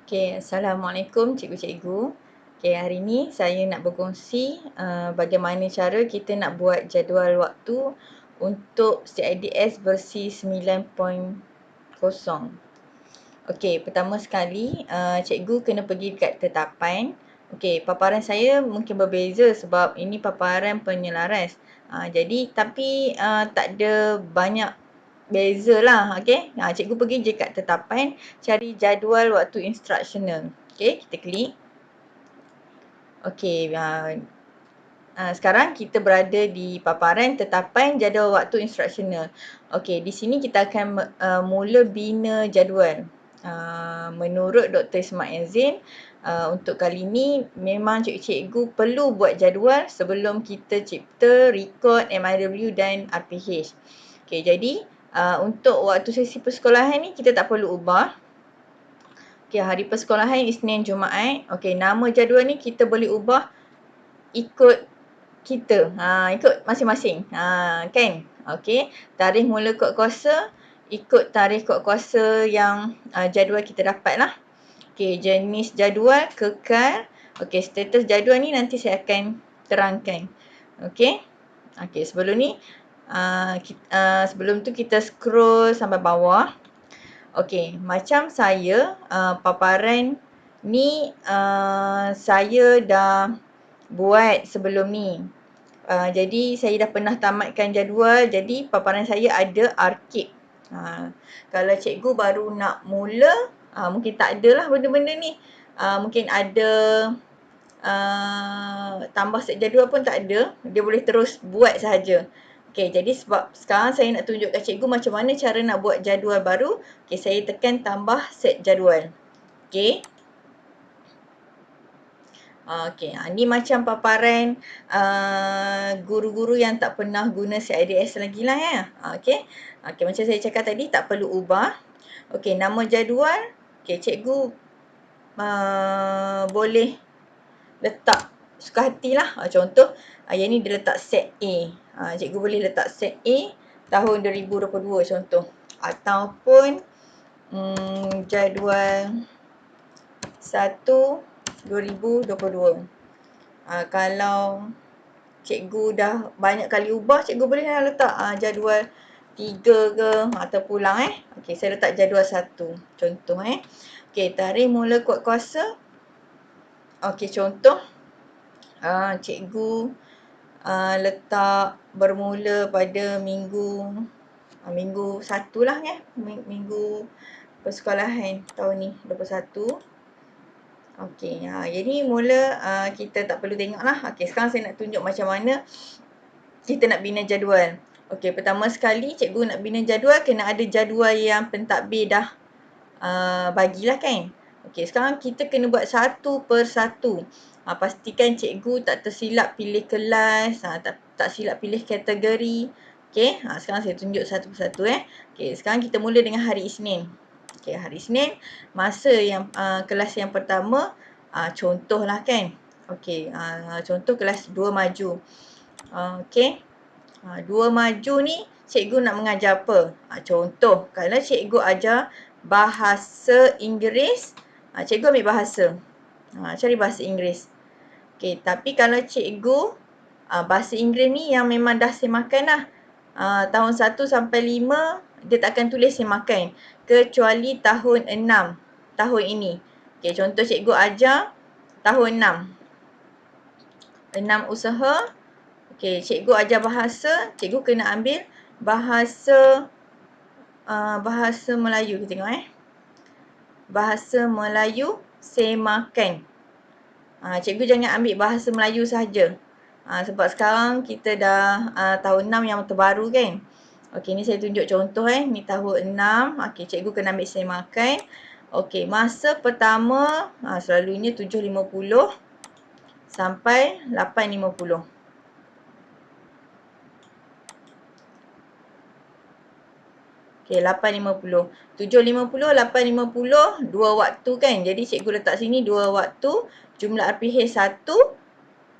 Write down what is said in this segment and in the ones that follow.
Okay, Assalamualaikum cikgu-cikgu. Okay, hari ni saya nak berkongsi bagaimana cara kita nak buat jadual waktu untuk CIDS versi 9.0. Okay, pertama sekali cikgu kena pergi kat tetapan. Okay, paparan saya mungkin berbeza sebab ini paparan penyelaras. Jadi tapi tak ada banyak beza lah, okay. Cikgu pergi je kat tetapan, cari jadual waktu instructional. Okay, kita klik. Okay, sekarang kita berada di paparan tetapan jadual waktu instructional. Okay, di sini kita akan mula bina jadual. Menurut Dr. Ismail Zain, untuk kali ni memang cikgu perlu buat jadual sebelum kita cipta, record, MIW dan RPH. Okay, jadi untuk waktu sesi persekolahan ni kita tak perlu ubah. Okay, hari persekolahan Isnin, Jumaat. Okay, nama jadual ni kita boleh ubah ikut kita. Ikut masing-masing. Kan? Okay, tarikh mula kod kuasa ikut tarikh kod kuasa yang jadual kita dapat lah. Okay, jenis jadual kekal. Okay, status jadual ni nanti saya akan terangkan. Okay. Okay, sebelum ni sebelum tu kita scroll sampai bawah. Okay, macam saya paparan ni saya dah buat sebelum ni. Jadi saya dah pernah tamatkan jadual, jadi paparan saya ada arkib. Kalau cikgu baru nak mula, mungkin tak ada lah benda-benda ni. Mungkin ada tambah set jadual pun tak ada, dia boleh terus buat sahaja. Okay, jadi sebab sekarang saya nak tunjukkan cikgu macam mana cara nak buat jadual baru. Okay, saya tekan tambah set jadual. Okay. Okay, ni macam paparan guru-guru yang tak pernah guna CIDS lagi lah ya. Okay. Okay, macam saya cakap tadi tak perlu ubah. Okay, nama jadual. Okay, cikgu boleh letak suka hatilah. Contoh, yang ni dia letak set A. Cikgu boleh letak set A tahun 2022 contoh. Ataupun jadual 1 2022. Kalau cikgu dah banyak kali ubah, cikgu boleh letak jadual 3 ke ataupun ulang Okey, saya letak jadual 1 contoh Okey, tarikh mula kod kuasa. Okey, contoh cikgu letak bermula pada minggu 1 lah minggu persekolahan tahun ni 21. Okey, jadi mula kita tak perlu tengok lah. Okey, sekarang saya nak tunjuk macam mana kita nak bina jadual. Okey, pertama sekali cikgu nak bina jadual, kena ada jadual yang pentadbir dah bagilah kan. Okey, sekarang kita kena buat satu per satu. Pastikan cikgu tak tersilap pilih kelas, tak silap pilih kategori. Okey, sekarang saya tunjuk satu persatu Okey, sekarang kita mula dengan hari Isnin. Okey, hari Isnin, masa yang kelas yang pertama, contohlah kan. Okey, contoh kelas 2 maju. Okey. 2 maju ni cikgu nak mengajar apa? Contoh, kalau cikgu ajar bahasa Inggeris, cikgu ambil bahasa. Cari bahasa Inggeris. Okey, tapi kalau cikgu bahasa Inggeris ni yang memang dah semakan lah. Tahun 1 sampai 5 dia tak akan tulis semakan kecuali tahun 6 tahun ini. Okey, contoh cikgu ajar tahun 6 usaha. Okey, cikgu ajar bahasa, cikgu kena ambil bahasa Melayu. Kita tengok bahasa Melayu semakan. Cikgu jangan ambil bahasa Melayu sahaja. Sebab sekarang kita dah tahun 6 yang terbaru kan. Okey, ni saya tunjuk contoh ni tahun 6. Okey, cikgu kena ambil semakan. Okey, masa pertama selalunya 7.50 sampai 8.50. Okey, 8.50. 7.50, 8.50, 2 waktu kan. Jadi cikgu letak sini 2 waktu. Jumlah RPH 1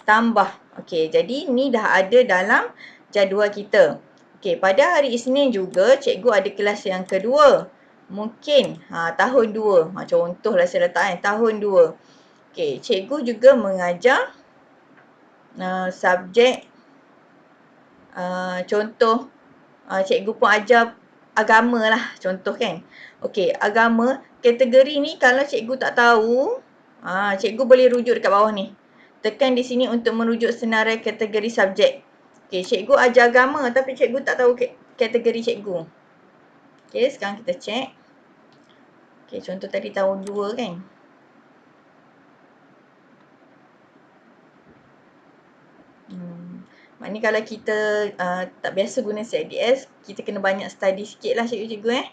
tambah. Okey, jadi ni dah ada dalam jadual kita. Okey, pada hari Isnin juga cikgu ada kelas yang kedua. Mungkin tahun 2. Contohlah saya letak tahun 2. Okey, cikgu juga mengajar subjek contoh cikgu pun ajar agama lah contoh kan. Okey, agama kategori ni kalau cikgu tak tahu, cikgu boleh rujuk dekat bawah ni. Tekan di sini untuk merujuk senarai kategori subjek. Okey, cikgu ajar agama tapi cikgu tak tahu kategori cikgu. Okey, sekarang kita cek. Okey, contoh tadi tahun 2 kan. Maknanya kalau kita tak biasa guna CIDS, kita kena banyak study sikit lah cikgu-cikgu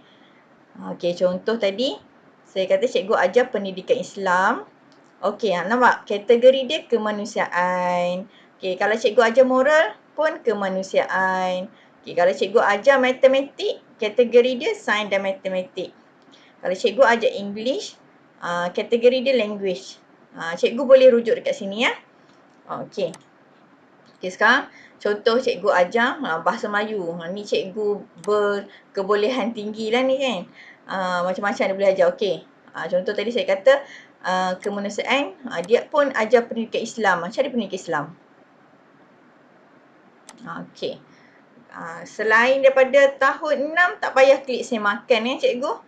Okey, contoh tadi saya kata cikgu ajar pendidikan Islam. Okey, nampak kategori dia kemanusiaan. Okey, kalau cikgu ajar moral pun kemanusiaan. Okey, kalau cikgu ajar matematik, kategori dia sains dan matematik. Kalau cikgu ajar English, kategori dia language. Cikgu boleh rujuk dekat sini ya. Okey. Okey, sekarang contoh cikgu ajar bahasa Melayu. Ni cikgu berkebolehan tinggi lah ni kan. Macam-macam dia boleh ajar. Okey. Contoh tadi saya kata kemanusiaan, dia pun ajar pendidikan Islam. Macam mana pendidikan Islam? Okey. Selain daripada tahun 6, tak payah klik semakan cikgu.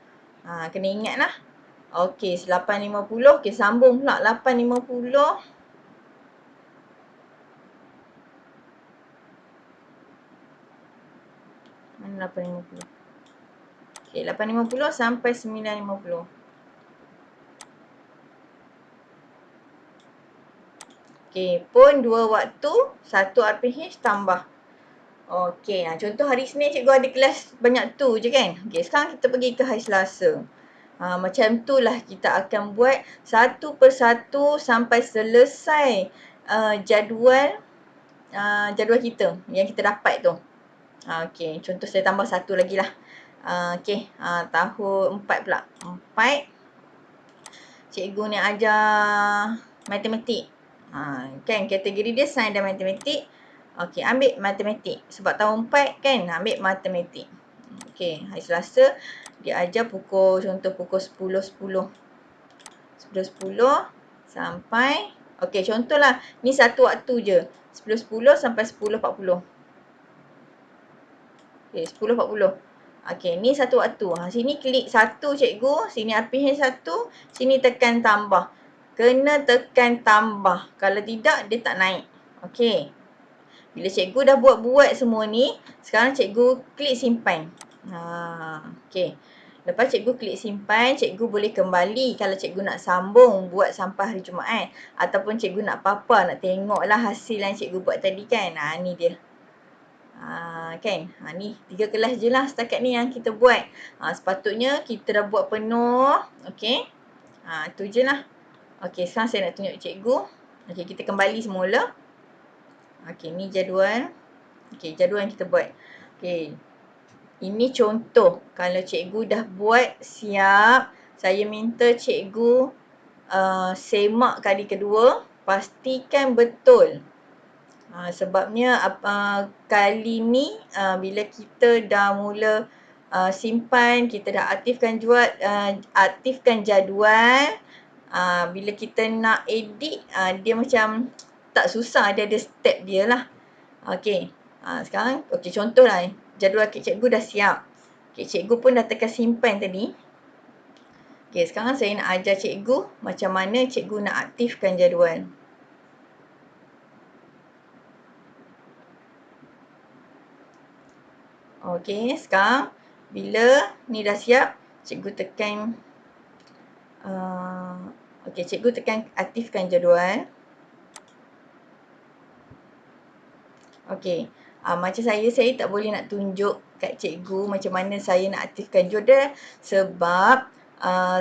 Kena ingat lah. Okey, 8.50. Okey, sambung pula 8.50. Mana 8.50? Okey, 8.50 sampai 9.50. Okey, pun 2 waktu, 1 RPH tambah. Okey, contoh hari Isnin cikgu ada kelas banyak tu je kan. Okey, sekarang kita pergi ke hari Selasa. Macam tu lah kita akan buat satu persatu sampai selesai jadual kita yang kita dapat tu. Okey, contoh saya tambah satu lagi lah. Okey, tahun 4 pula. 4, cikgu ni ajar matematik. Kan kategori dia sains dan matematik. Okey, ambil matematik. Sebab tahun 4 kan, ambil matematik. Okey, hari Selasa dia ajar contoh pukul 10.10. 10.10 sampai, okey contohlah ni satu waktu je. 10.10 sampai 10.40. Okey, 10.40. Okey, ni satu waktu. Sini klik satu cikgu, sini RPH 1, sini tekan tambah. Kena tekan tambah. Kalau tidak, dia tak naik. Okey. Bila cikgu dah buat semua ni, sekarang cikgu klik simpan. Okey. Lepas cikgu klik simpan, cikgu boleh kembali kalau cikgu nak sambung buat sampai hari Jumaat. Ataupun cikgu nak apa-apa, nak tengoklah hasil yang cikgu buat tadi kan. Ni dia. Kan. Ni 3 kelas je lah setakat ni yang kita buat. Sepatutnya kita dah buat penuh. Okey. Tu je lah. Okey, sekarang saya nak tunjuk cikgu. Okey, kita kembali semula. Okey, ni jadual. Okey, jadual yang kita buat. Okey. Ini contoh. Kalau cikgu dah buat siap, saya minta cikgu semak kali kedua. Pastikan betul. Sebabnya kali ni bila kita dah mula simpan, kita dah aktifkan jadual. Bila kita nak edit, dia macam tak susah, dia ada step dia lah. Okey, sekarang contohlah jadual cikgu dah siap. Okey, cikgu pun dah tekan simpan tadi. Okey, sekarang saya nak ajar cikgu macam mana cikgu nak aktifkan jadual. Okey, sekarang bila ni dah siap, cikgu tekan cikgu tekan aktifkan jadual. Okey, macam saya tak boleh nak tunjuk kat cikgu macam mana saya nak aktifkan jadual sebab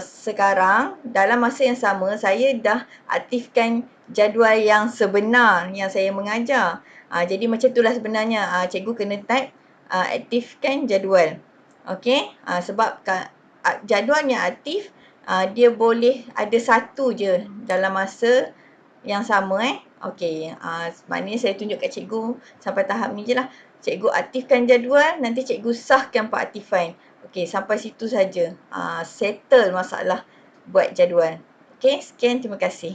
sekarang dalam masa yang sama saya dah aktifkan jadual yang sebenar yang saya mengajar. Jadi macam itulah sebenarnya cikgu kena type aktifkan jadual. Okey, sebab jadual yang aktif dia boleh ada satu je dalam masa yang sama Okey, maknanya saya tunjuk kat cikgu sampai tahap ni je lah. Cikgu aktifkan jadual, nanti cikgu sahkan pengaktifan. Okey, sampai situ saja. Settle masalah buat jadual. Okey, sekian, terima kasih.